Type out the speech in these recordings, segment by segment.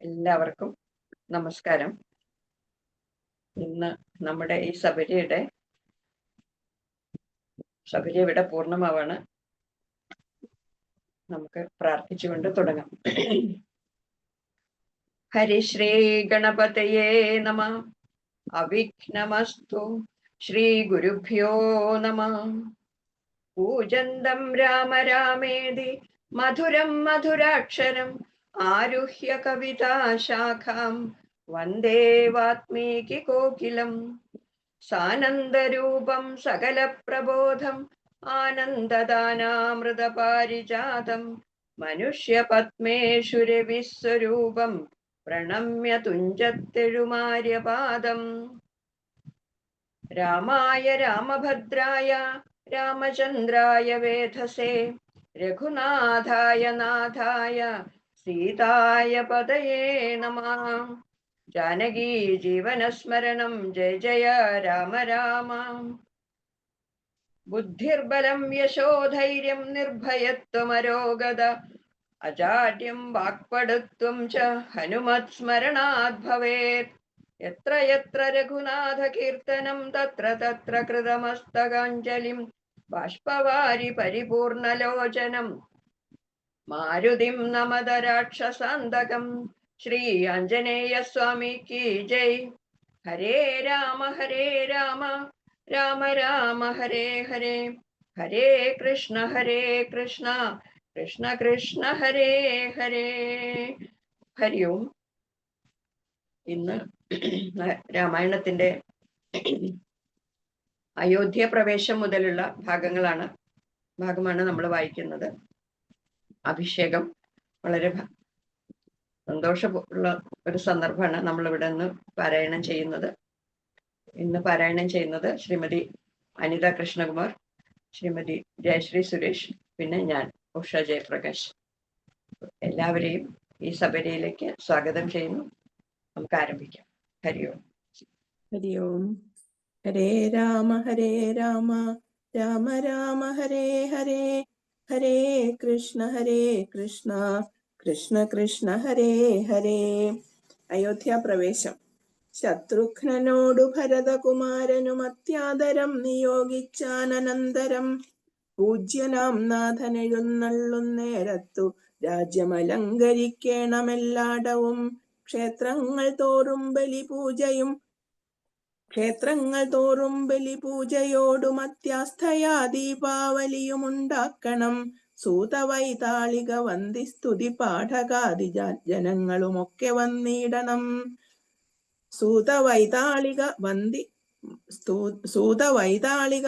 എല്ലാവർക്കും നമസ്കാരം. ഇന്ന് നമ്മുടെ ഈ ശബരി ഇവിടെ പൂർണ്ണമാവാണ്. നമുക്ക് പ്രാർത്ഥിച്ചുകൊണ്ട് തുടങ്ങാം. ഹരിശ്രീ ഗണപതയേ നമഃ. അവിഘ്നമസ്തു. ശ്രീ ഗുരുഭ്യോ നമഃ. പൂജന്തം രാമ രാമേതി മധുരം മധുരാക്ഷരം ആരുഹ്യ കവിതാശാഖാം വന്ദേ വാത്മീകി കോകിലം. സാനന്ദരൂപം സകല പ്രബോധം ആനന്ദദാനാമൃതപാരിജാതം മനുഷ്യപത്മേഷുരവിസ്വരൂപം പ്രണമ്യ തുഞ്ചത്തെഴുമാര്യപാദം. രാമായ രാമഭദ്രായ രാമചന്ദ്രായ വേധസേ രഘുനാഥായ നാഥായ സീതായ പതയേ നമഃ. ജാനകീ ജീവനസ്മരണം ജയ ജയ രാമ രാമ. ബുദ്ധിർബലം യശോധൈര്യം നിർഭയത്വമരോഗത അജാഡ്യം വാക്പടുത്വം ച ഹനുമത് സ്മരണാത് ഭവേത്. യത്ര യത്ര രഘുനാഥ കീർത്തനം തത്ര തത്ര കൃതമസ്തകാഞ്ജലിം ബാഷ്പവാരി പരിപൂർണലോചനം മാരുതിം നമത രാക്ഷസാന്തകം. ശ്രീ ആഞ്ജനേയ സ്വാമി കി ജയ്. ഹരേ രാമ രാമ രാമ ഹരേ ഹരേ, ഹരേ കൃഷ്ണ കൃഷ്ണ കൃഷ്ണ ഹരേ ഹരേ. ഹരി ഓം. ഇന്ന് രാമായണത്തിന്റെ അയോധ്യ പ്രവേശം മുതലുള്ള ഭാഗമാണ് നമ്മൾ വായിക്കുന്നത്. അഭിഷേകം വളരെ സന്തോഷമുള്ള ഒരു സന്ദർഭമാണ് നമ്മളിവിടെ നിന്ന് പാരായണം ചെയ്യുന്നത്. ഇന്ന് പാരായണം ചെയ്യുന്നത് ശ്രീമതി അനിത കൃഷ്ണകുമാർ, ശ്രീമതി ജയശ്രീ സുരേഷ്, പിന്നെ ഞാൻ ഉഷ ജയപ്രകാശ്. എല്ലാവരെയും ഈ സഭയിലേക്ക് സ്വാഗതം ചെയ്യുന്നു. നമുക്ക് ആരംഭിക്കാം. ഹരി ഓം. ഹരി ഓം. ഹരേ രാമ രാമ രാമ ഹരേ ഹരേ, ഹരേ കൃഷ്ണ കൃഷ്ണ കൃഷ്ണ ഹരേ ഹരേ. അയോധ്യ പ്രവേശം. ശത്രുഘ്നനോടു ഭരതകുമാരനും അത്യാദരം നിയോഗിച്ചാനന്തരം പൂജ്യനാം നാഥനെഴുന്നള്ളുന്നേരത്തു രാജ്യമലങ്കരിക്കേണമെല്ലാടവും. ക്ഷേത്രങ്ങൾ തോറും ബലിപൂജയോടും അത്യാസ്ഥയാ ദീപാവലിയുമുണ്ടാക്കണം. സൂതവൈതാളിക വന്ദി സ്തുതി പാഠകാദി ജനങ്ങളുമൊക്കെ വന്നിടണം. സൂതവൈതാളിക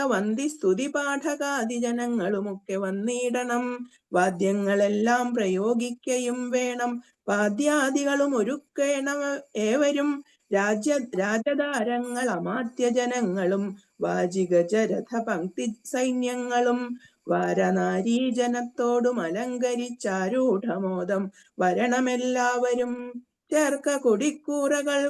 വന്ദി സ്തുതി പാഠകാദി ജനങ്ങളുമൊക്കെ വന്നിടണം. വാദ്യങ്ങളെല്ലാം പ്രയോഗിക്കയും വേണം, വാദ്യാദികളും ഒരുക്കേണം ഏവരും. രാജധാരങ്ങൾ അമാത്യ ജനങ്ങളും വാജിക ജരഥ പങ്ക്തി സൈന്യങ്ങളും വാരനാരീജനത്തോടും അലങ്കരിച്ചാരൂഢമോദം വരണമെല്ലാവരും. ചേർക്ക കൊടിക്കൂറകൾ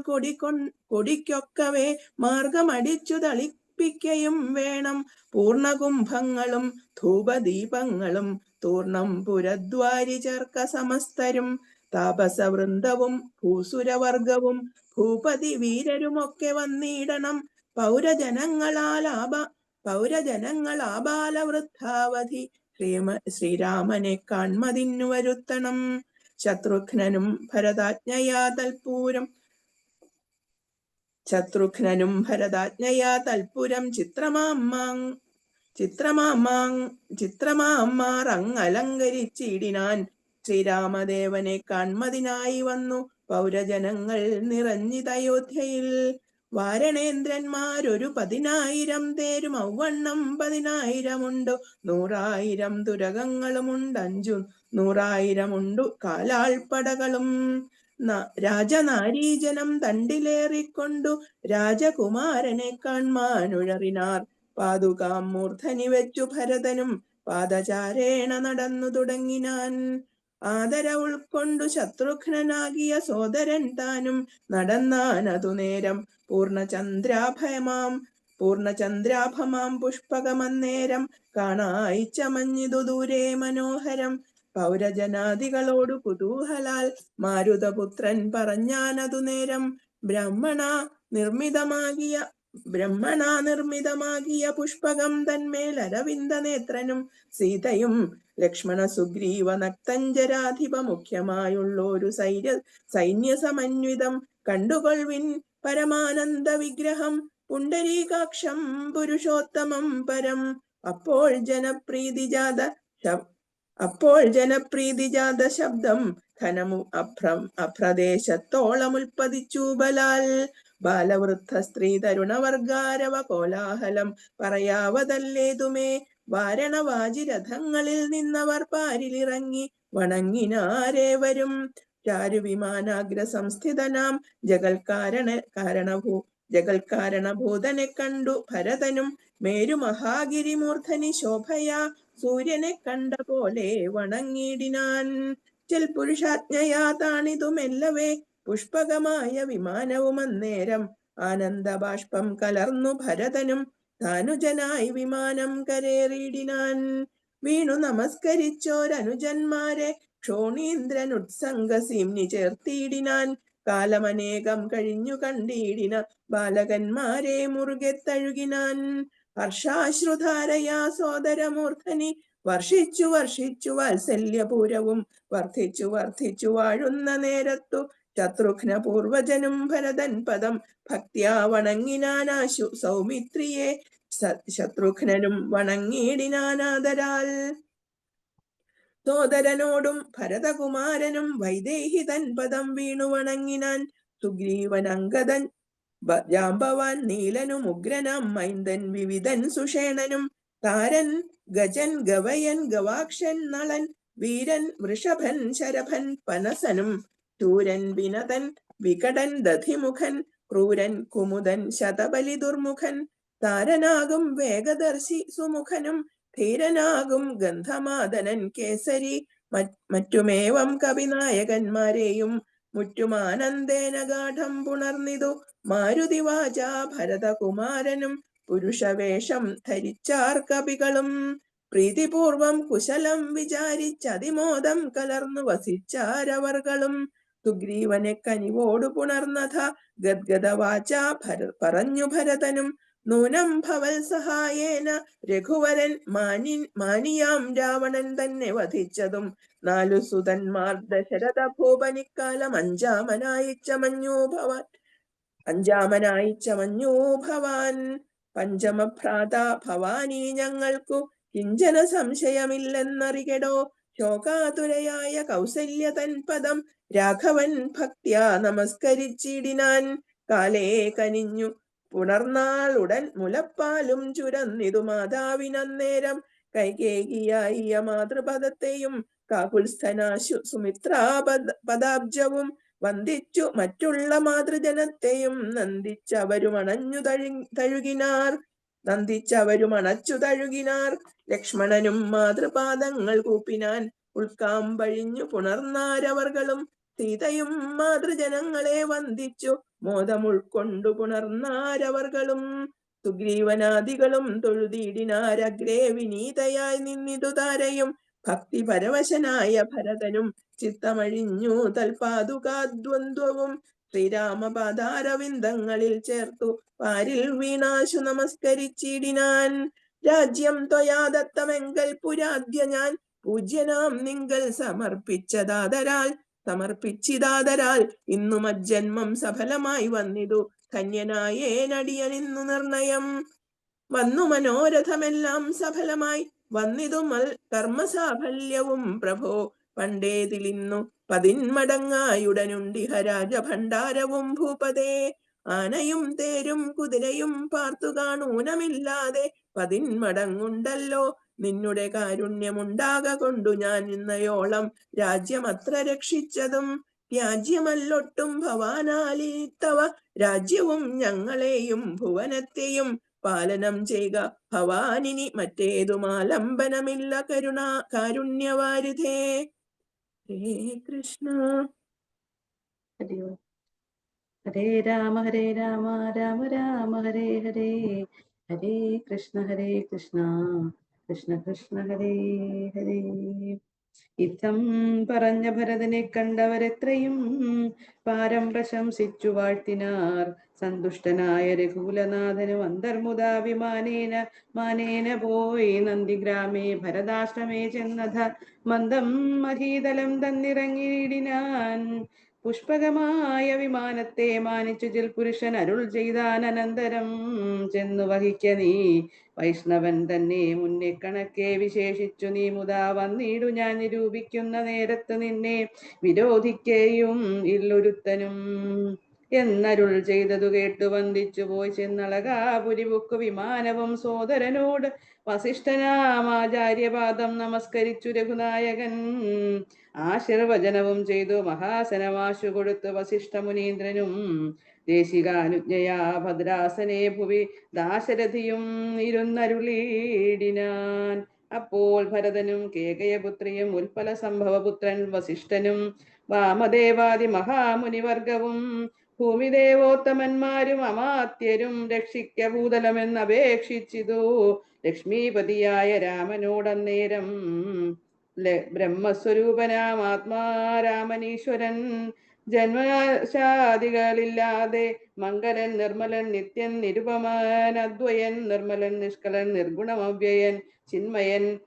കൊടിക്കൊക്കവേ മാർഗമടിച്ചു തളിപ്പിക്കയും വേണം. പൂർണ്ണകുംഭങ്ങളും ധൂപദീപങ്ങളും തൂർണം പുരദ്വാരി ചേർക്ക സമസ്തരും. താപസവൃന്ദവും ഭൂസുരവർഗവും ഭൂപതി വീരരുമൊക്കെ വന്നിടണം. പൗരജനങ്ങളാബാലവൃദ്ധാവധി ശ്രീരാമനെ കാൺമതിന്നു വരുത്തണം. ശത്രുഘ്നനും ഭരതാജ്ഞയാ തൽപുരം ചിത്രമാമാറങ്ങലങ്കരിച്ചിടിനാൻ. ശ്രീരാമദേവനെ കാൺമതിനായി വന്നു പൗരജനങ്ങൾ നിറഞ്ഞിതയോധ്യയിൽ. വാരണേന്ദ്രന്മാരൊരു 10,000 തേരും ഔവണ്ണം 10,000 100,000 തുരകങ്ങളുമുണ്ട് 500,000 കാലാൾപ്പടകളും. രാജനാരീജനം തണ്ടിലേറിക്കൊണ്ടു രാജകുമാരനെ കാൺമാനുഴറിനാർ. പാതുകാം മൂർധനി വെച്ചു ഭരതനും പാദചാരേണ നടന്നു തുടങ്ങിനാൻ. ആദര ഉൾക്കൊണ്ടു ശത്രുഘ്നനാകിയ സോദരൻ താനും നടന്നാനതു നേരം. പൂർണ്ണചന്ദ്രാഭമാം പുഷ്പകമന്നേരം കാണായി ചമഞ്ഞിതു ദൂരെ മനോഹരം. പൗരജനാദികളോടു കുതൂഹലാൽ മാരുതപുത്രൻ പറഞ്ഞാനതു നേരം ബ്രഹ്മണ നിർമ്മിതമാകിയ പുഷ്പകം തന്മേൽ അരവിന്ദ നേത്രനും സീതയും ലക്ഷ്മണ സുഗ്രീവ നക്തഞ്ചരാധിപ മുഖ്യമായുള്ളൊരു സൈന്യ സമന്വിതം കണ്ടുകൊൾവിൻ പരമാനന്ദ വിഗ്രഹം പുണ്ടരീകാക്ഷം പുരുഷോത്തമം പരം. അപ്പോൾ ജനപ്രീതിജാത ശബ്ദം ഘനമു അപ്രദേശത്തോളമുൽപ്പതിച്ചു ബലാൽ. ബാലവൃദ്ധ സ്ത്രീ തരുണവർഗാരവ കോലാഹലം പറയാവതല്ലേതുമേ. വാരണവാജിരഥങ്ങളിൽ നിന്നവർ പാരിലിറങ്ങി വണങ്ങിനാരേവരും. ചാരുവിമാനാഗ്ര സംസ്ഥിതനാം ജഗൽക്കാരണഭൂതനെ കണ്ടു ഭരതനും മേരുമഹാഗിരിമൂർധനി ശോഭയാ സൂര്യനെ കണ്ട പോലെ വണങ്ങിയിടിനാൻ. പുരുഷാജ്ഞയാ താണിതുമെല്ലവേ പുഷ്പകമായ വിമാനവും അന്നേരം ആനന്ദബാഷ്പം കലർന്നു ഭരതനും ധാനുജനായി വിമാനം കരേറിയിടിനാൻ. വീണു നമസ്കരിച്ചോരനുജന്മാരെ ക്ഷോണീന്ദ്രനുത്സംഗസീംനി ചേർത്തിയിടിനാൻ. കാലമനേകം കഴിഞ്ഞു കണ്ടിടിന ബാലകന്മാരെ മുറുകെ തഴുകിനാൻ. ഹർഷാശ്രുധാരയാ സോദരമൂർധനി വർഷിച്ചു വാത്സല്യപൂരവും വർദ്ധിച്ചു വാഴുന്ന നേരത്തു ശത്രുഘ്ന പൂർവജനും ഭരതൻ പദം ഭക്ത്യാ വണങ്ങിനാനാശു സൗമിത്രിയെ. ശത്രുഘ്നനും വണങ്ങിയിടിനാനാദരാൽ. സോദരനോടും ഭരതകുമാരനും വൈദേഹി തൻ പദം വീണു വണങ്ങിനാൻ. സുഗ്രീവനങ്കദൻ ജാമ്പവാൻ നീലനും ഉഗ്രനാം മൈന്ദൻ വിവിധൻ സുഷേണനും താരൻ ഗജൻ ഗവയൻ ഗവാക്ഷൻ നളൻ വീരൻ വൃഷഭൻ ശരഭൻ പനസനും ശൂരൻ വിനതൻ വികടൻ ദധിമുഖൻ ക്രൂരൻ കുമുദൻ ശതബലി ദുർമുഖൻ താരനാകും വേഗദർശി സുമുഖനും ധീരനാകും ഗന്ധമാദനൻ കേസരി മറ്റുമേവം കവിനായകന്മാരെയും മുറ്റുമാനന്ദേന ഗാഠം പുണർന്നിതു മാരുതിവാച ഭരതകുമാരനും പുരുഷവേഷം ധരിച്ചാർ കവികളും. പ്രീതിപൂർവം കുശലം വിചാരിച്ചതിമോദം കലർന്നു വസിച്ചാരവർകളും. സുഗ്രീവനെ കനിവോടു പുണർന്നഥ ഗദ്ഗദവാച പറഞ്ഞു ഭരതനും നൂനം ഭവൽ സഹായേന രഘുവരൻ മാനിയാം രാവണൻ തന്നെ വധിച്ചതും 4 സുതന്മാർ ദശരഥ ഭൂപനിക്കാലം അഞ്ചാമനായി ചമഞ്ഞു ഭവാൻ. പഞ്ചമഭ്രാത ഭവാനി ഞങ്ങൾക്കു കിഞ്ചന സംശയമില്ലെന്നറികെടോ. ശോകാതുരയായ കൗസല്യ തൻ പദം രാഘവൻ ഭക്ത്യാ നമസ്കരിച്ചിടിനാൻ. കാലേ കനിഞ്ഞു പുണർന്നാൾ ഉടൻ മുലപ്പാലും ചുരന്നിതു മാതാവിനന്നേരം. കൈകേകിയായ മാതൃപദത്തെയും കാകുൽസ്ഥനാശു സുമിത്രാ പദാബ്ജവും വന്ദിച്ചു മറ്റുള്ള മാതൃജനത്തെയും നന്ദിച്ചവരുമണച്ചു തഴുകിനാർ. ലക്ഷ്മണനും മാതൃപാദങ്ങൾ കൂപ്പിനാൻ. ഉൾക്കാമ്പഴിഞ്ഞു പുണർന്നാരവർകളും സീതയും മാതൃജനങ്ങളെ വന്ദിച്ചു മോദം ഉൾക്കൊണ്ടു പുണർന്നാരവർകളും. സുഗ്രീവനാദികളും തൊഴുതിയിടിനാരഗ്രേ വിനീതയായി നിന്നിതു താരയും. ഭക്തി പരവശനായ ഭരതനും ചിത്തമഴിഞ്ഞു തൽപാതുകാദ്വന്ദ്വവും ശ്രീരാമപാദാരവിന്ദങ്ങളിൽ ചേർത്തു പാരിൽ വീണാശു നമസ്കരിച്ചിടിനാൻ. രാജ്യം ത്വയാ ദത്തമെങ്കൽ പുരാദ്യ ഞാൻ പൂജ്യനാം നിങ്കൽ സമർപ്പിച്ചിതാദരാൽ ഇന്നു മജ്ജന്മം സഫലമായി വന്നിതു ധന്യനായേനടിയനിന്നു നിർണയം. വന്നു മനോരഥമെല്ലാം സഫലമായി വന്നിതു കർമ്മസാഫല്യവും പ്രഭോ. പണ്ടേതിലിന്നു 10 മടങ്ങായുടനുണ്ടിഹ രാജഭണ്ഡാരവും ഭൂപതേ. ആനയും തേരും കുതിരയും പാർത്തു കാണൂനമില്ലാതെ 10 മടങ്ങുണ്ടല്ലോ. നിന്നുടെ കാരുണ്യമുണ്ടാക കൊണ്ടു ഞാൻ ഇന്നയോളം രാജ്യമത്ര രക്ഷിച്ചതും. രാജ്യമല്ലൊട്ടും ഭവാനാലിത്തവ രാജ്യവും ഞങ്ങളെയും ഭുവനത്തെയും പാലനം ചെയ്യുക ഭവാനിനി മറ്റേതുമാലംബനമില്ല കാരുണ്യവാരിധേ. ഹരേ കൃഷ്ണ. ഹരേ രാമ രാമ രാമ ഹരേ ഹരേ. ഹരേ കൃഷ്ണ കൃഷ്ണ കൃഷ്ണ കൃഷ്ണ ഹരേ ഹരേ. ഇത്തം പറഞ്ഞ ഭരതനെ കണ്ടവരെത്രയും പാരം പ്രശംസിച്ചു വാഴ്ത്തിനാർ. സന്തുഷ്ടനായ രഘുകുലനാഥനും അന്തർമുദാഭിമാനേന മാനേന പോയി നന്ദിഗ്രാമേ ഭരതാശ്രമേ ചെന്നഥ മന്ദം മഹീതലം തന്നിറങ്ങിയിടിനാൻ. പുഷ്പകമായ വിമാനത്തെ മാനിച്ചു ജിൽ പുരുഷൻ അരുൾ ചെയ്താൻ അനന്തരം ചെന്നു വഹിക്ക നീ വൈഷ്ണവൻ തന്നെ മുന്നേ കണക്കെ വിശേഷിച്ചു നീ മുതാ വന്നിടു ഞാൻ നിരൂപിക്കുന്ന നേരത്ത് നിന്നെ വിരോധിക്കുകയും ഇല്ലൊരുത്തനും എന്നരുൾ ചെയ്തതു കേട്ടു വന്ദിച്ചു പോയി ചെന്നളകാപുരിബുക്കു വിമാനവും സോദരനോട് വസിഷ്ഠനാമാചാര്യപാദം നമസ്കരിച്ചു രഘുനായകൻ. ആശീർവചനവും ചെയ്തു മഹാസനമാശു കൊടുത്തു വസിഷ്ഠ മുനീന്ദ്രനും ദേശികാനുജ്ഞയാ ഭദ്രാസനെ ഭുവി ദാശരഥിയും ഇരുന്നരുളീടിനാൻ. അപ്പോൾ ഭരതനും കേകയപുത്രിയും ഉൽപ്പല സംഭവപുത്രൻ വസിഷ്ഠനും വാമദേവാദി മഹാമുനിവർഗവും ഭൂമിദേവോത്തമന്മാരും അമാത്യരും രക്ഷിക്ക ഭൂതലമെന്നപേക്ഷിച്ചിതു. ലക്ഷ്മീപതിയായ രാമനോടന്നേരം ബ്രഹ്മസ്വരൂപനാം ആത്മാരാമനീശ്വരൻ ജന്മശാദികളില്ലാതെ മംഗലൻ നിർമ്മലൻ നിത്യൻ നിരുപമൻ അദ്വയൻ നിർമ്മലൻ നിഷ്കളൻ നിർഗുണമവ്യയൻ ചിന്മയൻ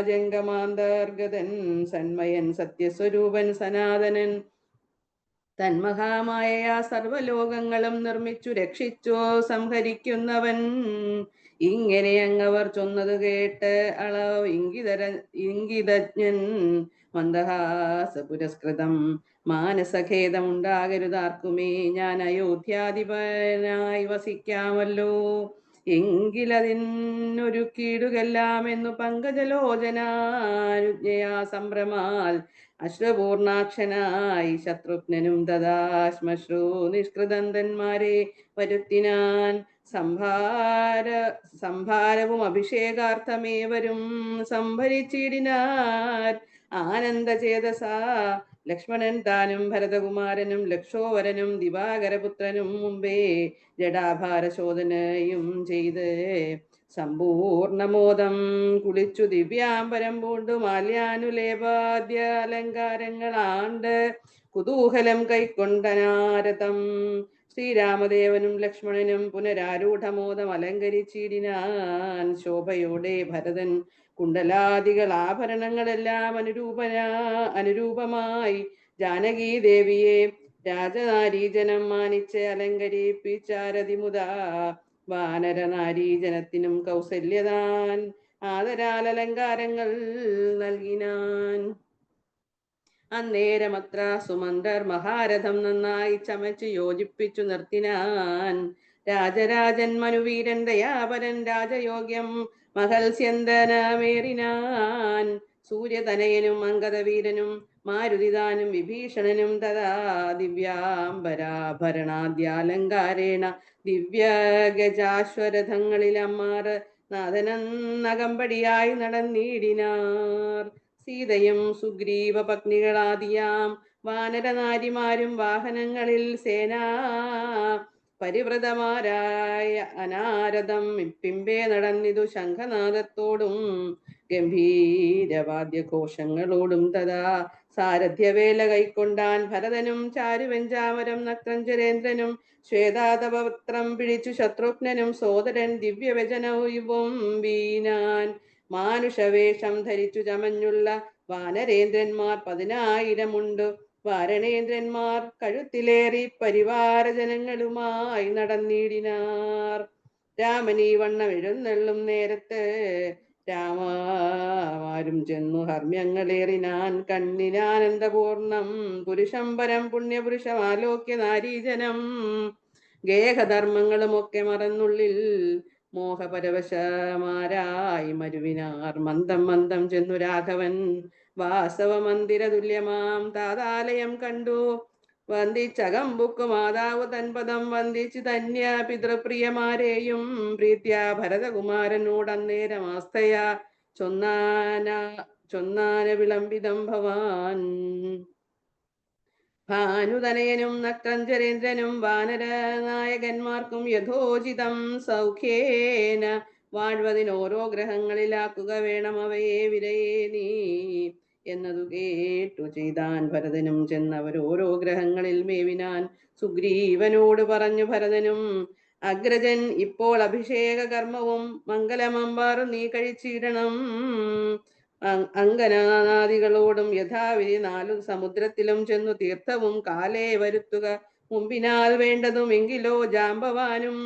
ജംഗമാന്തർഗതൻ സന്മയൻ സത്യസ്വരൂപൻ സനാതനൻ തന്മഹാമായ സർവലോകങ്ങളും നിർമ്മിച്ചു രക്ഷിച്ചോ സംഹരിക്കുന്നവൻ. ഇങ്ങനെ അങ്ങവർ ചൊന്നത് കേട്ട് അളവ് ഇംഗിതജ്ഞൻ മന്ദഹാസ പുരസ്കൃതം മാനസഖേദമുണ്ടാകരുതാർക്കുമേ ഞാൻ അയോധ്യാധിപനായി വസിക്കാമല്ലോ എങ്കിലതിനൊരു കീടുകെല്ലാമെന്നു പങ്കജലോചനാനുജ്ഞയാ സംഭ്രമാൽ അശ്വപൂർണാക്ഷനായി ശത്രുഘ്നനും തഥാശ്മശ്രു നിഷ്കൃതന്തന്മാരെ വരുത്തിനാൻ. സംഭാരവും അഭിഷേകാർത്ഥമേവരും സംഭരിച്ചിടിനാർ. ആനന്ദചേതസാ ലക്ഷ്മണൻ താനും ഭരതകുമാരനും ലക്ഷോവരനും ദിവാകരപുത്രനും മുമ്പേ ജഡാഭാരശോധനയും ചെയ്ത് സമ്പൂർണമോദം കുളിച്ചു ദിവ്യാംബരം പൂണ്ടു മാല്യാനുലേപാദ്യ അലങ്കാരങ്ങളാണ്ട് കുതൂഹലം കൈക്കൊണ്ടനാരതം ശ്രീരാമദേവനും ലക്ഷ്മണനും പുനരാരൂഢമോദം അലങ്കരിച്ചിടിനാൻ. ശോഭയോടെ ഭരതൻ കുണ്ടലാദികൾ ആഭരണങ്ങളെല്ലാം അനുരൂപമായി ജാനകീ ദേവിയെ രാജനാരീജനം മാനിച്ച് അലങ്കരിപ്പിച്ചാരതിമുതാ വാനരനാരീജനത്തിനും കൗസല്യതാൻ ആദരാൽ അലങ്കാരങ്ങൾ നൽകിനാൻ. അന്നേരമത്ര സുമന്തർ മഹാരഥം നന്നായി ചമച്ച് യോജിപ്പിച്ചു നിർത്തിനാൻ. രാജരാജൻ മനുവീരൻ ദയാപരൻ രാജയോഗ്യം മഹൽസ്യന്തനമേറിനാൻ. സൂര്യതനയനും അങ്കദവീരനും മാരുതിദാനും വിഭീഷണനും തഥാ ദിവ്യാംബരാഭരണാദ്യാലങ്കാരേണ ദിവ്യഗജാശ്വരഥങ്ങളിലമ്മാർ നാഥനകമ്പടിയായി നടന്നിടിനാർ. സീതയും സുഗ്രീവ പത്നികളാദിയാം വാനരനാരിമാരും വാഹനങ്ങളിൽ സേനാ പരിവൃതമാരായ അനാരദം പിമ്പേ നടന്നിതു ശംഖനാദത്തോടും ഗംഭീരവാദ്യഘോഷങ്ങളോടും തഥാ സാരഥ്യവേല കൈക്കൊണ്ടാൻ ഭരതനും ചാരുവെഞ്ചാമരം നക്തഞ്ചരേന്ദ്രനും ശ്വേതാതപത്രം പിടിച്ചു ശത്രുഘ്നനും സോദരൻ ദിവ്യവചനവും വീനാൻ. മാനുഷവേഷം ധരിച്ചു ചമഞ്ഞുള്ള വാനരേന്ദ്രന്മാർ 10,000 വാരണേന്ദ്രന്മാർ കഴുത്തിലേറി പരിവാരജനങ്ങളുമായി നടന്നിടിനാർ. രാമനീ വണ്ണം എഴുന്നള്ളും നേരത്ത് രാമാരും ചെന്നു ഹർമ്യങ്ങളേറിനാൻ. കണ്ണിനാനന്ദപൂർണം പുരുഷംബരം പുണ്യപുരുഷമാലോക്യ നാരീജനം ഗേഹധർമ്മങ്ങളുമൊക്കെ മറന്നുള്ളിൽ മോഹപരവശമാരായി മരുവിനാർ. മന്ദം മന്ദം ചെന്നു രാഘവൻ വാസവ മന്ദിര തുല്യമാം താതാലയം കണ്ടു വന്ദിച്ചകമ്പുക്കു മാതാവ് തൻപദം വന്ദിച്ച് ധന്യ പിതൃപ്രിയമാരെയും പ്രീത്യാ ഭരതകുമാരനോടന്നേരം ആസ്തയാ ചൊന്നാന വിളംബിതം ഭവാൻ. ഭാനുതനയനും നക്തഞ്ചരേന്ദ്രനും വാനരനായകന്മാർക്കും യഥോചിതം സൗഖ്യേന വാഴ്വതിനോരോ ഗ്രഹങ്ങളിലാക്കുക വേണം അവയെ വിരയേ നീ എന്നതു കേട്ടു ചെയ്താൻ ഭരതനും. ചെന്നവർ ഓരോ ഗ്രഹങ്ങളിൽ മേവിനാൻ. സുഗ്രീവനോട് പറഞ്ഞു ഭരതനും, അഗ്രജൻ ഇപ്പോൾ അഭിഷേക കർമ്മവും മംഗലമമ്പാറ് നീ കഴിച്ചിടണം. അങ്കനാദികളോടും യഥാവിധി 4 സമുദ്രത്തിലും ചെന്നു തീർത്ഥവും കാലേ വരുത്തുക. മുമ്പിനാൽ വേണ്ടതും എങ്കിലോ ജാമ്പവാനും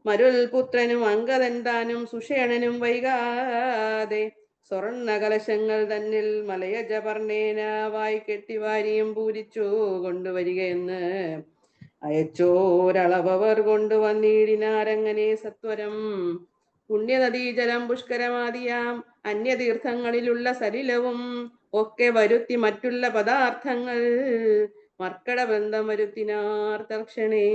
മരുൽ പുത്രനും അങ്കദൻ താനും സുഷേണനും വൈകാതെ സ്വർണ്ണ കലശങ്ങൾ തന്നിൽ മലയജപർണേന വായി കെട്ടിവാരിയും പൂരിച്ചു കൊണ്ടുവരികയെന്ന് അയച്ചോരളവർ കൊണ്ടുവന്നിടിനാരങ്ങനെ സത്വരം. പുണ്യനദീജലം പുഷ്കരമാതിയാം അന്യതീർത്ഥങ്ങളിലുള്ള സലിലവും ഒക്കെ വരുത്തി മറ്റുള്ള പദാർത്ഥങ്ങൾ മർക്കടബന്ധം വരുത്തിനാർ തർക്ഷണേ.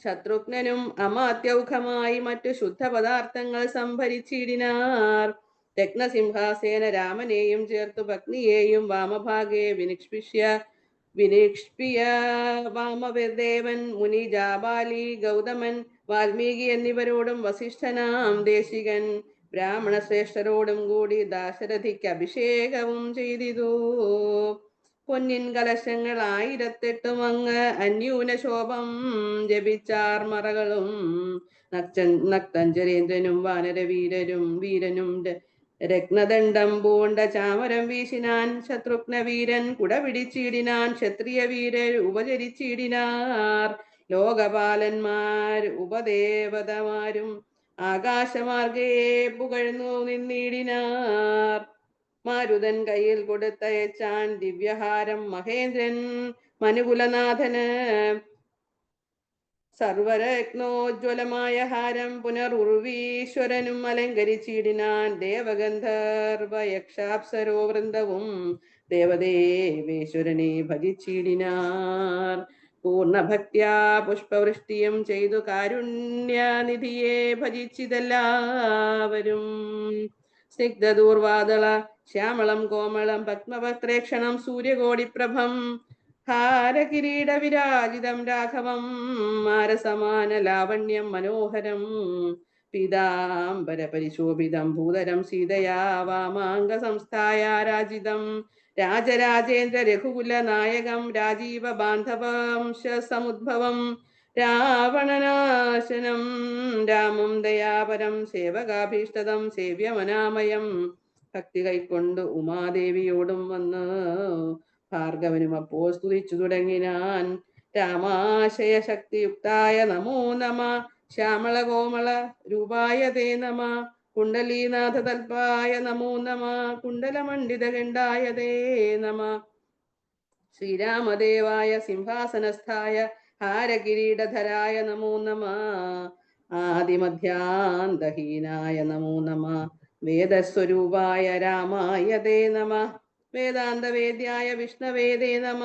ശത്രുഘ്നനും അമാത്യൗഖമായി മറ്റു ശുദ്ധ പദാർത്ഥങ്ങൾ സംഭരിച്ചിടിനാർ. രത്നസിംഹാസേന രാമനെയും ചേർത്തു പത്നിയെയും വാമഭാഗെ വിനിക്ഷ്പിയ വാമദേവൻ, മുനി, ജാബാലി, ഗൗതമൻ, വാൽമീകി എന്നിവരോടും വസിഷ്ഠനാം ദേശികൻ ബ്രാഹ്മണ ശ്രേഷ്ഠരോടും കൂടി ദാശരഥിക്ക് അഭിഷേകവും ചെയ്തിതു. പൊന്നിൻ കലശങ്ങൾ 1008 അങ്ങ് അന്യൂന ശോഭം ജപിച്ചാർ മറകളും. നക്തഞ്ചരേന്ദ്രനും വീരനും രത്നദണ്ഡം പൂണ്ട ചാമരം വീശിനാൻ. ശത്രുഘ്ന വീരൻ കുട പിടിച്ചിടിനാൻ. ക്ഷത്രിയ വീരർ ഉപചരിച്ചിടിനാർ. ലോകപാലന്മാർ ഉപദേവതമാരും ആകാശമാർഗേ പുകഴ്ന്നു നിന്നിടിനാർ. മാരുതൻ കയ്യിൽ കൊടുത്തയച്ചാൻ ദിവ്യഹാരം മഹേന്ദ്രൻ മനുകുലനാഥന്. സർവരത്നോജ്വലമായ ഹാരം പുനർഉർവീശ്വരനും അലങ്കരിച്ചിടിനാൻ. ദേവഗന്ധർവ യക്ഷാപ്സരോ വൃന്ദവും ദേവദേവേശ്വരനെ ഭജിച്ചിടിനാർ. പൂർണ്ണഭക്ത്യാ പുഷ്പവൃഷ്ടിയും ചെയ്തു കാരുണ്യനിധിയെ ഭജിച്ചിതെല്ലാവരും. സ്നിഗ്ധദൂർവാദള ശ്യാമളം കോമളം പത്മപത്രേക്ഷണം സൂര്യകോടിപ്രഭം ഹാരകിരീട വിരാജിതം രാഘവം മാരസമാന ലാവണ്യം മനോഹരം പീതാംബര പരിശോഭിതം ഭൂതരം സീതയാ വാമാംഗ സംസ്ഥായ രാജിതം രാജരാജേന്ദ്ര രഘുകുല നായകം രാജീവ ബാന്ധവംശ സമുദ്ഭവം രാവണനാശനം രാമം ദയാപരം സേവകാഭീഷ്ടതം സേവ്യമനാമയം. ഭക്തി കൈക്കൊണ്ട് ഉമാദേവിയോടും വന്ന് ഭാർഗവനും അപ്പോൾ സ്തുതിച്ചു തുടങ്ങിനാൻ. രാമാശയ ശക്തിയുക്തായ നമോ നമ, ശ്യാമള കോമള രൂപായ തേ നമ, കുണ്ടലീനാഥ തൽപായ നമോ നമ, കുണ്ടലമണ്ഡിതഗണ്ഡായ തേ നമ, ശ്രീരാമദേവായ സിംഹാസനസ്ഥായ ഹാരകിരീടധരായ നമോ നമ, ആദിമധ്യാന്തഹീനായ നമോ നമ, വേദസ്വരൂപായ രാമായ തേ നമ, വേദാന്തവേദ്യായ വിഷ്ണവേ തേ നമ,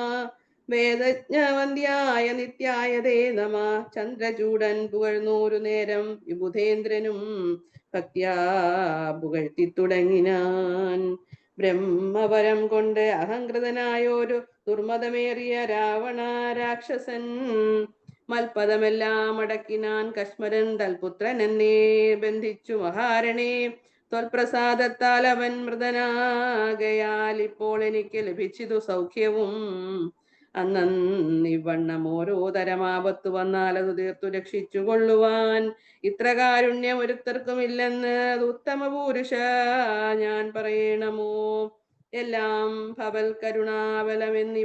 വേദജ്ഞവന്ദ്യായ നിത്യായ തേ നമ. ചന്ദ്രചൂടൻ പുകഴ്ന്നൂരു നേരം വിബുധേന്ദ്രനും ഭക്ത്യാ പുകഴ്ത്തി തുടങ്ങിനാൻ. ബ്രഹ്മവരം കൊണ്ട് അഹങ്കൃതനായോരു ദുർമതമേറിയ രാവണ രാക്ഷസൻ മൽപദമെല്ലാം അടക്കിനാൻ. കശ്മരൻ തൽപുത്രൻ എന്നേ ബന്ധിച്ചു മഹാരണേ. ത്വൽപ്രസാദത്താൽ അവൻ മൃതനാകയാൽ ഇപ്പോൾ എനിക്ക് ലഭിച്ചിതു സൗഖ്യവും. അന്നിവണ്ണം ഓരോ തരമാപത്തു വന്നാൽ അത് തീർത്തു രക്ഷിച്ചു കൊള്ളുവാൻ ഇത്ര കാരുണ്യം ഒരുത്തർക്കുമില്ലെന്ന് ഉത്തമ പുരുഷ ഞാൻ പറയണമോ. എല്ലാം ഭവൽ കരുണാബലമെന്നി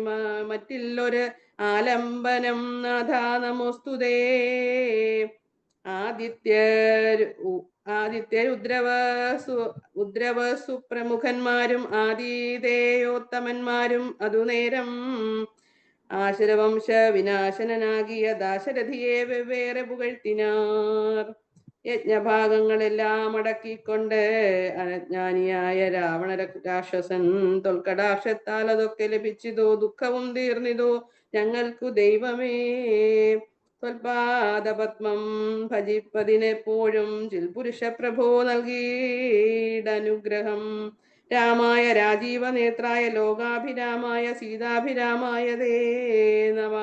മറ്റില്ലൊരു ആലംബനം നാഥ നമോസ്തുതേ. ഉദ്രവസു പ്രമുഖന്മാരും ആദിതേയോത്തമന്മാരും അതുനേരം ആശരവംശ വിനാശനാകിയ ദാശരഥിയെ വെവ്വേറെ പുകഴ്ത്തിനാർ. യജ്ഞഭാഗങ്ങളെല്ലാം അടക്കിക്കൊണ്ട് അജ്ഞാനിയായ രാവണ രാക്ഷസൻ തൊൽക്കടാക്ഷത്താൽ അതൊക്കെ ലഭിച്ചിതോ, ദുഃഖവും തീർന്നിതോ ഞങ്ങൾക്കു ദൈവമേ. ത്വൽപാദപത്മം ഭജിപ്പതിനെപ്പോഴും ചിൽപുരുഷ പ്രഭോ നൽകിയിടനുഗ്രഹം. രാമായ രാജീവനേത്രായ ലോകാഭിരാമായ സീതാഭിരാമായ തേ നമ.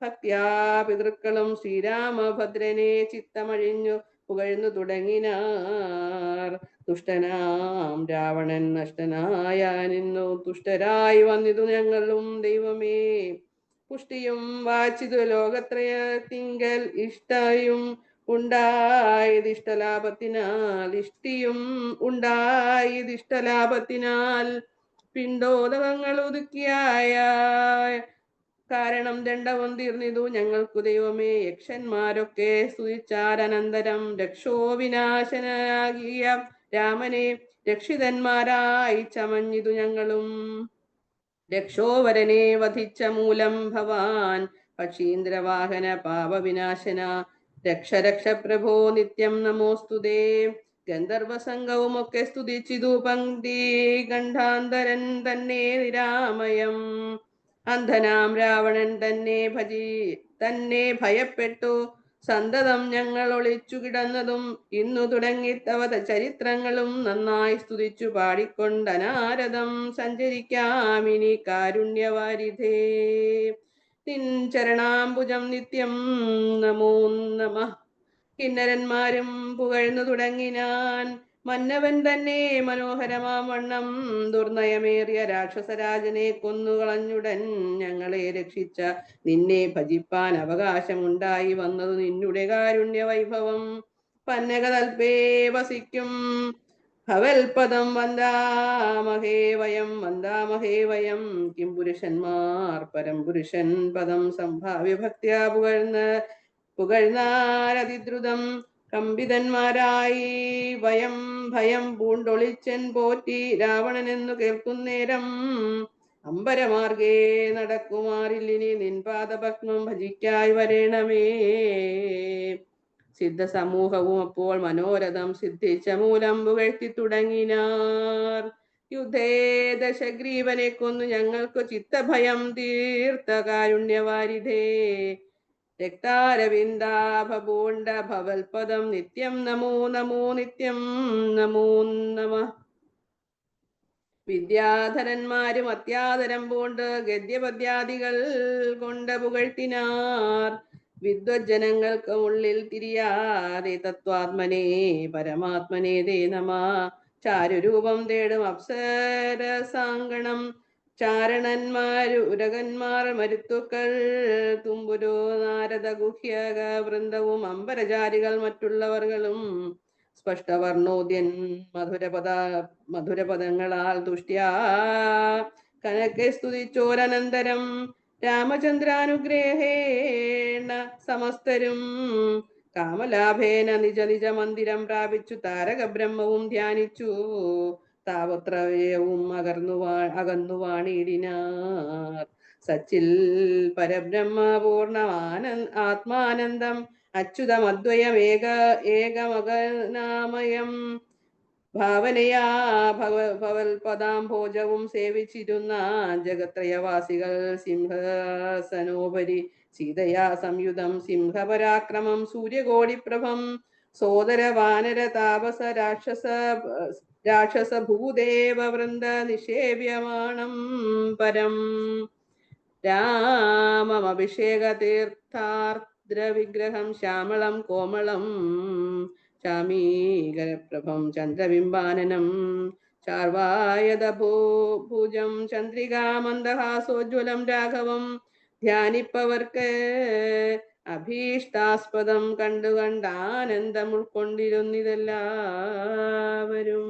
ഭക്ത്യാ പിതൃക്കളും ശ്രീരാമഭദ്രനെ ചിത്തമഴിഞ്ഞു പുകഴ്ന്നു തുടങ്ങിനാർ. ദുഷ്ടനാം രാവണൻ നഷ്ടനായാനിന്നു തുഷ്ടരായി വന്നിതു ഞങ്ങളും ദൈവമേ. പുഷ്ടിയും വാച്ചിതു ലോകത്രയത്തിങ്കൽ ഇഷ്ടയും ഉണ്ടായതിഷ്ടലാഭത്തിനാൽ പിണ്ടോദകങ്ങൾ ഒതുക്കിയായ കാരണം ദണ്ഡവും തീർന്നിതു ഞങ്ങൾക്കു ദൈവമേ. യക്ഷന്മാരൊക്കെ സ്തുതിച്ചാരനന്തരം രക്ഷോവിനാശനാകിയ രാമനെ രക്ഷിതന്മാരായി ചമഞ്ഞിതു ഞങ്ങളും. രക്ഷോവരനെ വധിച്ച മൂലം ഭവാൻ പക്ഷീന്ദ്രവാഹന പാപവിനാശന രക്ഷ രക്ഷ പ്രഭോ നിത്യം നമോസ്തുതേ. ഗന്ധർവസംഘവും ഒക്കെ സ്തുതിച്ചിതു പങ്ക്തി കണ്ഠാന്തരൻ തന്നെ നിരാമയം. അന്ധനാം രാവണൻ തന്നെ ഭയപ്പെട്ടു സന്തതം ഞങ്ങൾ ഒളിച്ചു കിടന്നതും ഇന്നു തുടങ്ങി തവ ചരിത്രങ്ങളും നന്നായി സ്തുതിച്ചു പാടിക്കൊണ്ടനാരദം സഞ്ചരിക്കാമിനി കാരുണ്യവാരിധേ. നിൻ ചരണാംബുജം നിത്യം നമോ നമഃ. കിന്നരന്മാരും പുകഴ്ന്നു തുടങ്ങിനാൻ. മന്നവൻ തന്നെ മനോഹരമാം വണ്ണം ദുർനയമേറിയ രാക്ഷസരാജനെ കൊന്നുകളഞ്ഞുടൻ ഞങ്ങളെ രക്ഷിച്ച നിന്നെ ഭജിപ്പാൻ അവകാശമുണ്ടായി വന്നതു നിന്നുടെ കാരുണ്യ വൈഭവം. പന്നകതൽപേ വസിക്കും ഭവൽപദം വന്ദാമഹേ വയം. കിം പുരുഷന്മാർ പരംപുരുഷൻ പദം സംഭാവ്യ ഭക്ത്യാ പുകഴ്ന്നാരതിദ്രുതം. കമ്പിതന്മാരായി വയം ഭയം പൂണ്ടൊളിച്ചൻ പോറ്റി രാവണനെന്നു കേൾക്കുന്നേരം അമ്പരമാർഗേ നടക്കുമാറില്ലിനി നിൻ പാദപത്മം ഭജിക്കായി വരേണമേ. സിദ്ധസമൂഹവും അപ്പോൾ മനോരഥം സിദ്ധിച്ച മൂലം പുകഴ്ത്തി തുടങ്ങിനാർ. യുദ്ധേ ദശഗ്രീവനെ കൊന്നു ഞങ്ങൾക്ക് ചിത്തഭയം തീർത്ത കാരുണ്യവാരിധേ. രക്താരവിന്ദാഭൂണ്ട ഭവൽപദം നിത്യം നമോ നമോ നിത്യം നമോ നമഃ. വിദ്യാധരന്മാരും അത്യാദരം പൂണ്ട് ഗദ്യപദ്യാദികൾ കൊണ്ട് പുകഴ്ത്തിനാർ. വിദ്വജ്ജനങ്ങൾക്ക് ഉള്ളിൽ തിരിയാതെ തത്വാത്മനേ പരമാത്മനേ തേ നമ. ചാരുരൂപം തേടും അപ്സരസാങ്കണം ഉരകന്മാർ മരുത്തുക്കൾ തുമ്പുരു നാരദ ഗുഹ്യക വൃന്ദവും അമ്പരചാരികൾ മറ്റുള്ളവർകളും സ്പഷ്ടവർണോദ്യൻ മധുരപദങ്ങളാൽ തുഷ്ട്യാ കനക്കെ സ്തുതിച്ചോരനന്തരം രാമചന്ദ്രാനുഗ്രഹേണ സമസ്തരും കാമലാഭേന നിജ നിജ മന്ദിരം പ്രാപിച്ചു താരക ബ്രഹ്മവും ധ്യാനിച്ചു താപത്രയവും അകന്നു വാണിടിനാർ. സച്ചിൽ പരബ്രഹ്മപൂർണ ആത്മാനന്ദം അച്യുതമദ്വയം ഏകമകനാമയം ഭാവനയാ ഭവൽപദാംഭോജവും സേവിച്ചിരുന്ന ജഗത്രയവാസികൾ സിംഹസനോപരി സീതയാ സംയുതം സിംഹപരാക്രമം സൂര്യകോടിപ്രഭം സോദര വാനര താപസ രാക്ഷസ ഭൂദേവ വൃന്ദ നിഷേവ്യമാണം പരം. രാമമഭിഷേക തീർത്ഥാർദ്രവിഗ്രഹം ശ്യാമളം കോമളം ചാമീകരപ്രഭം ചന്ദ്രബിംബാനനം ചാർവായതഭൂഭുജം ചന്ദ്രികാമന്ദഹാസോജ്വലം രാഘവം ധ്യാനിപ്പവർക്ക് അഭീഷ്ടാസ്പദം കണ്ട് ആനന്ദം ഉൾക്കൊണ്ടിരുന്നിതെല്ലാവരും.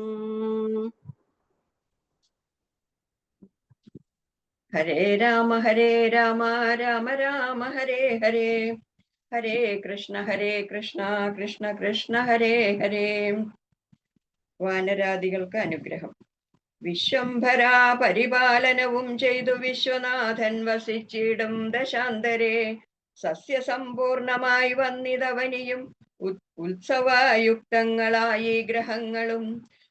ഹരേ രാമ രാമ രാമ ഹരേ ഹരേ. ഹരേ കൃഷ്ണ കൃഷ്ണ കൃഷ്ണ ഹരേ ഹരേ. വാനരാദികൾക്ക് അനുഗ്രഹം. വിശ്വംഭരാ പരിപാലനവും ചെയ്തു വിശ്വനാഥൻ വസിച്ചിടും ദശാന്തരേ. സസ്യസമ്പൂർണമായി വന്നിതവനിയും ഉത്സവയുക്തങ്ങളായി ഗ്രഹങ്ങളും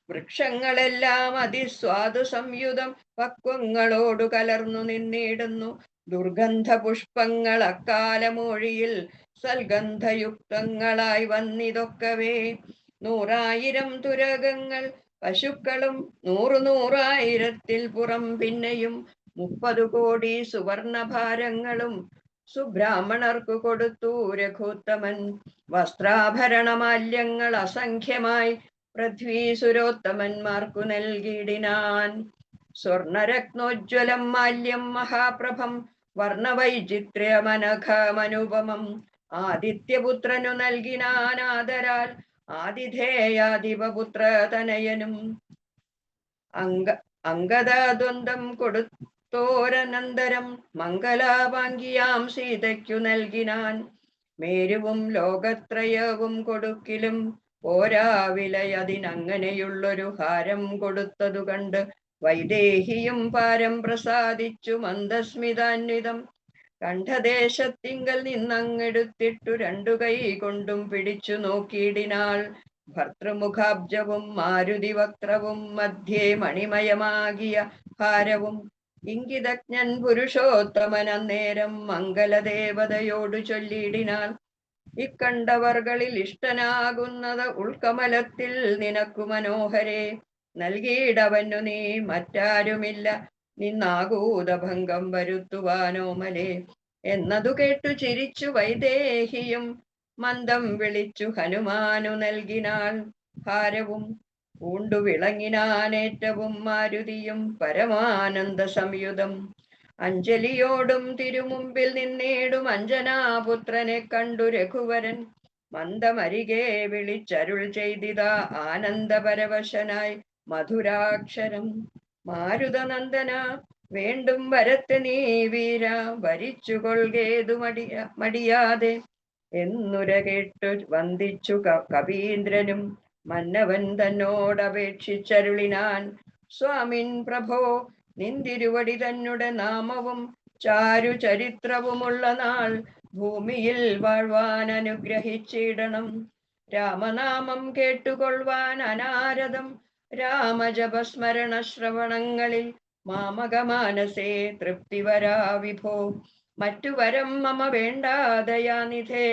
വൃക്ഷങ്ങളെല്ലാം അതിസ്വാദു സംയുതം പക്വങ്ങളോടു കലർന്നു നിന്നിടുന്നു. ദുർഗന്ധ പുഷ്പങ്ങൾ അക്കാലമൊഴിയിൽ സൽഗന്ധയുക്തങ്ങളായി വന്നിതൊക്കവേ. 100,000 തുരകങ്ങൾ പശുക്കളും 100,000 പുറം പിന്നെയും 30 കോടി സുവർണഭാരങ്ങളും സുബ്രാഹ്മണർക്കു കൊടുത്തു രഘുത്തമൻ വസ്ത്രാഭരണമാല്യങ്ങൾ അസംഖ്യമായി പൃഥ്വീസുരോത്തമന്മാർക്കു നൽകിയിടിനാൻ. സ്വർണരത്നോജ്വലം മാല്യം മഹാപ്രഭം വർണ്ണവൈചിത്ര്യമനഘമനുപമം ആദിത്യപുത്രനു നൽകിനാൻ ആദരാൽ ആതിഥേയാധിപപുത്ര തനയനും. അംഗദദ്വന്ദ്വം കൊടുത്തോരനന്തരം മംഗലാപാങ്കിയാം സീതയ്ക്കു നൽകിനാൻ. മേരുവും ലോകത്രയവും കൊടുക്കിലും പോരാവിലയതിനങ്ങനെയുള്ളൊരു ഹാരം കൊടുത്തതു കണ്ട് വൈദേഹിയും പാരം പ്രസാദിച്ചു മന്ദസ്മിതാന്വിതം. കണ്ഠദേശത്തിങ്കൽ നിന്നങ്ങെടുത്തിട്ടു രണ്ടു കൈ കൊണ്ടും പിടിച്ചു നോക്കിയിടിനാൾ. ഭർത്തൃമുഖാബ്ജവും മാരുതി വക്രവും മധ്യേ മണിമയമാകിയ ഹാരവും. ഇംഗിതജ്ഞൻ പുരുഷോത്തമൻ അന്നേരം മംഗലദേവതയോടു ചൊല്ലിയിടിനാൾ. ഇക്കണ്ടവർകളിൽ ഇഷ്ടനാകുന്നത് ഉൾക്കമലത്തിൽ നിനക്കു മനോഹരേ, നൽകിയിടവന്നു നീ മറ്റാരുമില്ല നിന്നാകൂതഭംഗം വരുത്തുവാനോമലേ. എന്നതു കേട്ടു ചിരിച്ചു വൈദേഹിയും മന്ദം വിളിച്ചു ഹനുമാനു നൽകിനാൾ ഹാരവും. പൂണ്ടു വിളങ്ങിനാനേറ്റവും മാരുതിയും പരമാനന്ദ സംയുതം. അഞ്ജലിയോടും തിരുമുമ്പിൽ നിന്നേടും അഞ്ജനാപുത്രനെ കണ്ടു രഘുവരൻ മന്ദമരികെ വിളിച്ചരുൾ ചെയ്തിതാ ആനന്ദപരവശനായി മധുരാക്ഷരം. മാരുതനന്ദന, വേണ്ടും വരത്ത് നീ വീര വരിച്ചുകൊള്ളുകേതു മടിയാതെ എന്നുര കേട്ടു വന്ദിച്ചു കവീന്ദ്രനും. മന്നവൻ തന്നോടപേക്ഷിച്ചരുളിനാൻ, സ്വാമിൻ പ്രഭോ, നിന്തിരുവടി തന്നെ നാമവും ചാരു ചരിത്രവുമുള്ള നാൾ ഭൂമിയിൽ വാഴ്വാൻ അനുഗ്രഹിച്ചിടണം. രാമനാമം കേട്ടുകൊള്ളുവാൻ അനാരതം രാമജപസ്മരണ ശ്രവണങ്ങളിൽ മാമകമാനസേ തൃപ്തി വരാ വിഭോ. മറ്റു വരം മമ വേണ്ടാദയാനിധേ,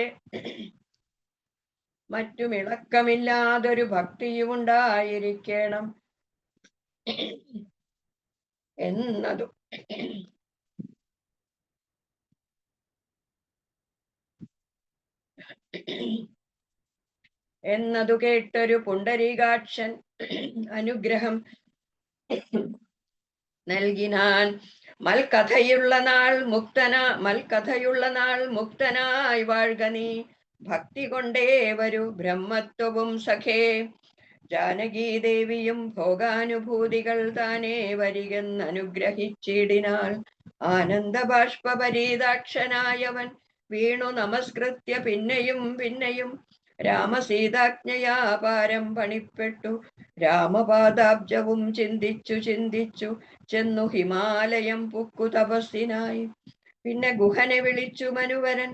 മറ്റുമിളക്കമില്ലാതൊരു ഭക്തിയുമുണ്ടായിരിക്കണം എന്നതു എന്നതു കേട്ടൊരു പുണ്ടരീകാക്ഷൻ അനുഗ്രഹം നൽകിനാൻ. മൽക്കഥയുള്ള നാൾ മുക്തനായി വാഴ്ക നീ, ഭക്തി കൊണ്ടേ വരൂ ബ്രഹ്മത്വവും സഖേ. ജാനകീദേവിയും ഭോഗാനുഭൂതികൾ താനേ വരികെന്നനുഗ്രഹിച്ചിടിനാൾ. ആനന്ദബാഷ്പരീതാക്ഷനായവൻ വീണു നമസ്കൃത്യ പിന്നെയും പിന്നെയും രാമസീതാജ്ഞയാ പാരം പണിപ്പെട്ടു. രാമപാദാബ്ജവും ചിന്തിച്ചു ചിന്തിച്ചു ചെന്നു ഹിമാലയം പുക്കു തപസ്സിനായി. പിന്നെ ഗുഹനെ വിളിച്ചു മനുവരൻ,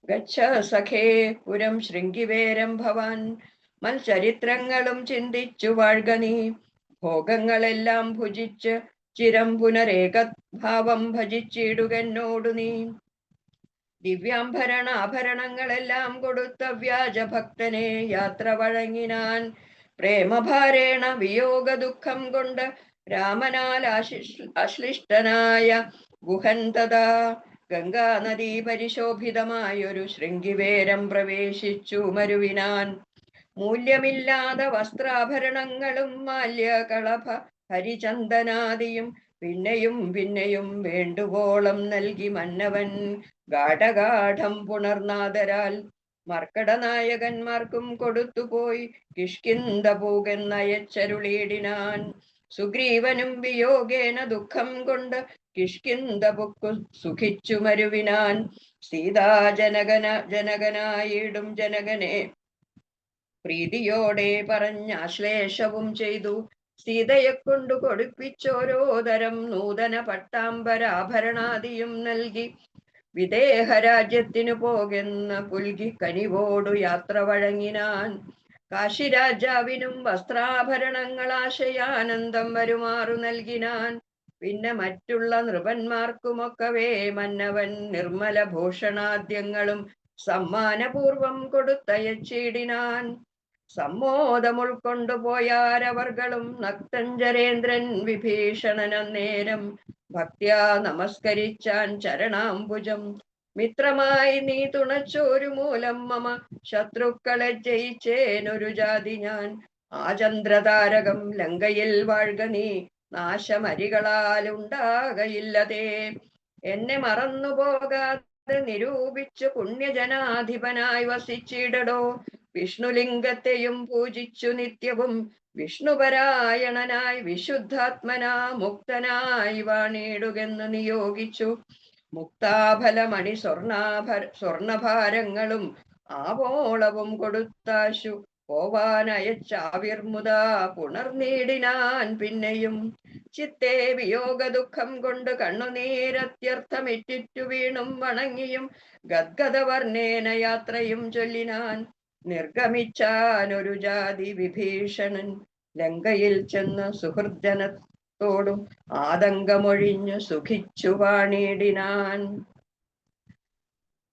ഗച്ഛ സഖേ പുരം ശൃംഗിവേരം ഭവാൻ. മൽചരിത്രങ്ങളും ചിന്തിച്ചു വാഴ്ക നീ, ഭോഗങ്ങളെല്ലാം ഭുജിച്ച് ചിരം പുനരേകഭാവം ഭജിച്ചിടുകെന്നോടു നീ. ദിവ്യാഭരണാഭരണങ്ങളെല്ലാം കൊടുത്ത വ്യാജഭക്തനെ യാത്ര വഴങ്ങിനാൻ. പ്രേമഭാരേണ വിയോഗ ദുഃഖം കൊണ്ട് രാമനാൽ അശ്ലിഷ്ടനായ ഗുഹൻ തഥാ ഗംഗാനദീ പരിശോഭിതമായൊരു ശൃംഗിവേരം പ്രവേശിച്ചു മരുവിനാൻ. മൂല്യമില്ലാതെ വസ്ത്രാഭരണങ്ങളും മാല്യകളഭ ഹരിചന്ദനാദിയും പിന്നെയും പിന്നെയും വേണ്ടുവോളം നൽകി മന്നവൻ ഗാഠഗാഠം പുണർനാദരാൽ. മർക്കടനായകന്മാർക്കും കൊടുത്തുപോയി കിഷ്കിന്ധ പൂകെന്നയച്ചരുളിയിടിനാൻ. സുഗ്രീവനും വിയോഗേന ദുഃഖം കൊണ്ട് കിഷ്കിന്ധ പൊക്കു സുഖിച്ചു മരുവിനാൻ. ജനകനായിടും ജനകനെ പ്രീതിയോടെ പറഞ്ഞാശ്ലേഷവും ചെയ്തു. സീതയെ കൊണ്ടു കൊടുപ്പിച്ചോരോ തരം നൂതന പട്ടാംബരാഭരണാദിയും നൽകി വിദേഹരാജ്യത്തിനു പോകുന്ന പുൽകി കനിവോടു യാത്ര വഴങ്ങിനാൻ. കാശിരാജാവിനും വസ്ത്രാഭരണങ്ങൾ ആശയാനന്ദം വരുമാറു നൽകിനാൻ. പിന്നെ മറ്റുള്ള നൃപന്മാർക്കുമൊക്കവേ മന്നവൻ നിർമ്മല ഭൂഷണാദ്യങ്ങളും സമ്മാനപൂർവം കൊടുത്തയച്ചിടിനാൻ. സമ്മോദം ഉൾക്കൊണ്ടുപോയാരവർകളും നക്തഞ്ചരേന്ദ്രൻ വിഭീഷണൻ അന്നേരം ഭക്ത്യാ നമസ്കരിച്ചാൻ ചരണാംബുജം. മിത്രമായി നീ തുണച്ചോരു മൂലം മമ ശത്രുക്കളെ ജയിച്ചേനൊരു ജാതി ഞാൻ. ആ ചന്ദ്രതാരകം ലങ്കയിൽ വാഴ്ക നീ, നാശമരികളാൽ ഉണ്ടാകയില്ലതേ. എന്നെ മറന്നു പോകാതെ നിരൂപിച്ചു പുണ്യജനാധിപനായി വസിച്ചിടടോ. വിഷ്ണുലിംഗത്തെയും പൂജിച്ചു നിത്യവും വിഷ്ണുപരായണനായി വിശുദ്ധാത്മനാ മുക്തനായി വാണിടുകെന്ന് നിയോഗിച്ചു. മുക്താഫലമണി സ്വർണഭാരങ്ങളും ആവോളവും കൊടുത്താശു പോവാനയച്ചാവിർമുതാ പുണർനീടിനാൻ പിന്നെയും. ചിത്തേ വിയോഗ ദുഃഖം കൊണ്ട് കണ്ണുനീരത്യർത്ഥമിറ്റിറ്റു വീണും വണങ്ങിയും ഗദ്ഗദവർണ്ണേന യാത്രയും ചൊല്ലിനാൻ. നിർഗമിച്ചാനൊരു ജാതി വിഭീഷണൻ ലങ്കയിൽ ചെന്ന് സുഹൃജനത്തോടും ആതങ്കമൊഴിഞ്ഞു സുഖിച്ചു വാണിടിനാൻ.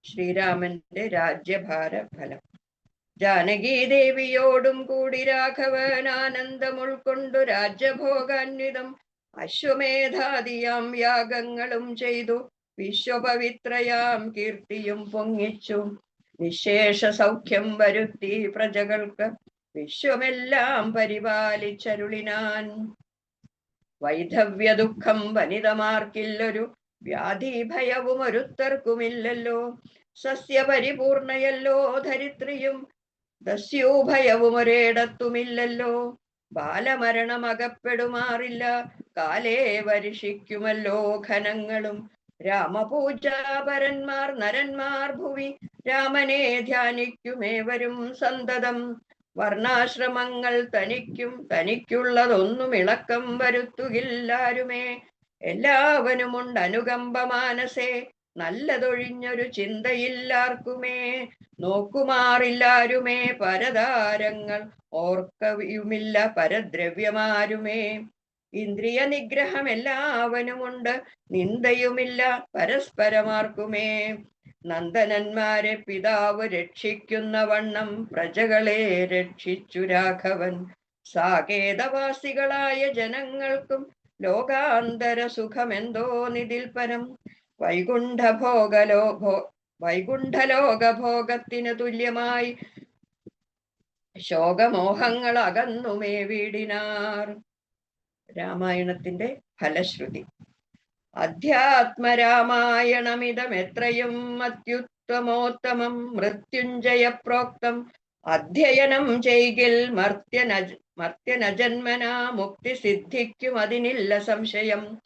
ശ്രീരാമന്റെ രാജ്യഭാര ഫലം. ജാനകീദേവിയോടും കൂടി രാഘവൻ ആനന്ദം ഉൾക്കൊണ്ടു രാജ്യഭോഗാന്വിതം അശ്വമേധാദിയാം യാഗങ്ങളും ചെയ്തു വിശ്വപവിത്രയാം കീർത്തിയും പൊങ്ങിച്ചു. നിശേഷ സൗഖ്യം വരുത്തി പ്രജകൾക്ക് വിശ്വമെല്ലാം പരിപാലിച്ചരുളിനാൻ. വൈധവ്യ ദുഃഖം വനിതമാർക്കില്ലൊരു വ്യാധി ഭയവും ഒരുത്തർക്കുമില്ലല്ലോ. സസ്യപരിപൂർണയല്ലോ ധരിത്രിയും ദസ്യൂഭയവും ഒരിടത്തുമില്ലല്ലോ. ബാലമരണമകപ്പെടുമാറില്ല കാലേ വർഷിക്കുമല്ലോ ഘനങ്ങളും. രാമപൂജാപരന്മാർ നരന്മാർ ഭുവി രാമനെ ധ്യാനിക്കുമേവരും സന്തതം. വർണ്ണാശ്രമങ്ങൾ തനിക്കുള്ളതൊന്നും ഇളക്കം വരുത്തുകില്ലാരുമേ. എല്ലാവനുമുണ്ട് അനുകമ്പ മാനസേ, നല്ലതൊഴിഞ്ഞൊരു ചിന്തയില്ലാർക്കുമേ. നോക്കുമാറില്ലാരുമേ പരതാരങ്ങൾ, ഓർക്കയുമില്ല പരദ്രവ്യമാരുമേ. ഇന്ദ്രിയ നിഗ്രഹം എല്ലാവനുമുണ്ട്, നിന്ദയുമില്ല പരസ്പരമാർക്കുമേ. നന്ദനന്മാരെ പിതാവ് രക്ഷിക്കുന്ന വണ്ണം പ്രജകളെ രക്ഷിച്ചു രാഘവൻ. സാകേതവാസികളായ ജനങ്ങൾക്കും ലോകാന്തര സുഖമെന്തോ നിതിൽ പരം. വൈകുണ്ഠലോകഭോഗത്തിന് തുല്യമായി ശോകമോഹങ്ങൾ അകന്നുമേ വീടിനാർ. രാമായണത്തിന്റെ ഫലശ്രുതി. അധ്യാത്മരാമായണമിതമെത്രയും അത്യുത്തമോത്തമം മൃത്യുഞ്ജയ പ്രോക്തം. അധ്യയനം ചെയ്കിൽ മർത്യനജന്മനാ മുക്തി സിദ്ധിക്കും അതിനില്ല സംശയം.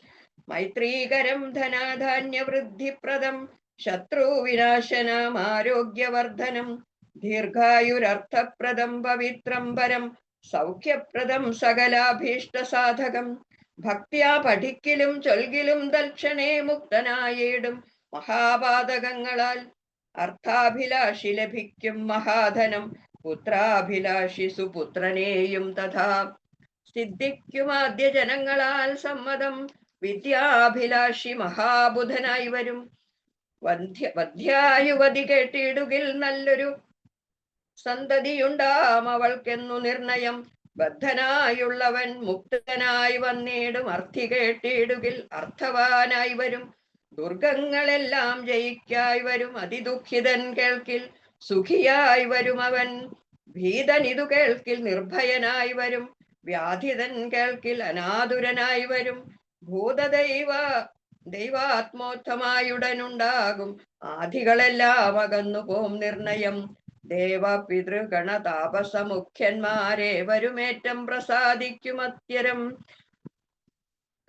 മൈത്രീകരം ധനധാന്യവൃദ്ധിപ്രദം ശത്രുവിനാശനം ആരോഗ്യവർദ്ധനം. ദീർഘായുരർത്ഥപ്രദം പവിത്രം പരം സൗഖ്യപ്രദം സകലാഭീഷ്ട സാധകം. ഭക്തിയാ പഠിക്കലും ചൊൽകിലും തൽക്ഷണേ മുക്തനായിടും മഹാപാതകങ്ങളാൽ. അർത്ഥാഭിലാഷി ലഭിക്കും മഹാധനം, പുത്രാഭിലാഷി സുപുത്രനെയും തഥാ. സിദ്ധിക്കുമാദ്യ ജനങ്ങളാൽ സമ്മതം, വിദ്യാഭിലാഷി മഹാബുധനായി വരും. വധ്യായുവതി കേട്ടിടുകിൽ നല്ലൊരു സന്തതിയുണ്ടാം അവൾക്കെന്നു നിർണയം. ബദ്ധനായുള്ളവൻ മുക്തനായി വന്നിടും, അർത്ഥി കേട്ടിടുകിൽ അർത്ഥവാനായി വരും. ദുർഗങ്ങളെല്ലാം ജയിക്കായി വരും, അതിദുഃഖിതൻ കേൾക്കിൽ സുഖിയായി വരും അവൻ. ഭീതനിതു കേൾക്കിൽ നിർഭയനായി വരും, വ്യാധിതൻ കേൾക്കിൽ അനാതുരനായി വരും. ദൈവാത്മോത്തമായുടനുണ്ടാകും, ആധികളെല്ലാം അകന്നു പോം നിർണയം. ദേവ പിതൃഗണ താപസ മുഖ്യന്മാരേവരുമേറ്റം പ്രസാദിക്കുമത്യരം.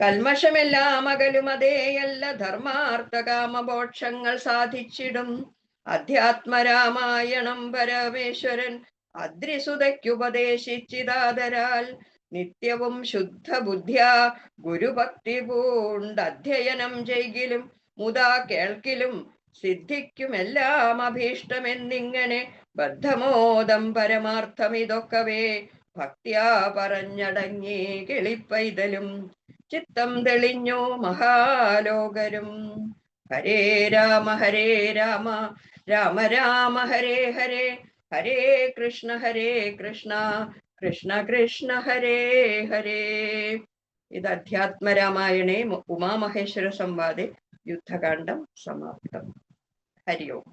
കൽമഷമെല്ലാം അകലും അതേയല്ല ധർമാർത്ഥ കാമമോക്ഷങ്ങൾ സാധിച്ചിടും. അധ്യാത്മരാമായണം പരമേശ്വരൻ അദ്രിസുതയ്ക്കുപദേശിച്ചിതാദരാൽ. നിത്യവും ശുദ്ധ ബുദ്ധ്യാ ഗുരുഭക്തി പൂണ്ടധ്യയനം ചെയ്കിലും മുതാ കേൾക്കിലും സിദ്ധിക്കുമെല്ലാം അഭീഷ്ടമെന്നിങ്ങനെ ബദ്ധമോദം പരമാർത്ഥം ഇതൊക്കവേ ഭക്തിയാ പറഞ്ഞടങ്ങി കിളിപ്പൈതലും. ചിത്തം തെളിഞ്ഞോ മഹാലോകരും. ഹരേ രാമ രാമ രാമ ഹരേ ഹരേ, ഹരേ കൃഷ്ണ കൃഷ്ണ കൃഷ്ണ ഹരേ ഹരേ. ഇത് അധ്യാത്മരാമായണേ ഉമാമഹേശ്വര സംവാദേ യുദ്ധകാണ്ഡം സമാപ്തം. ഹരി ഓം.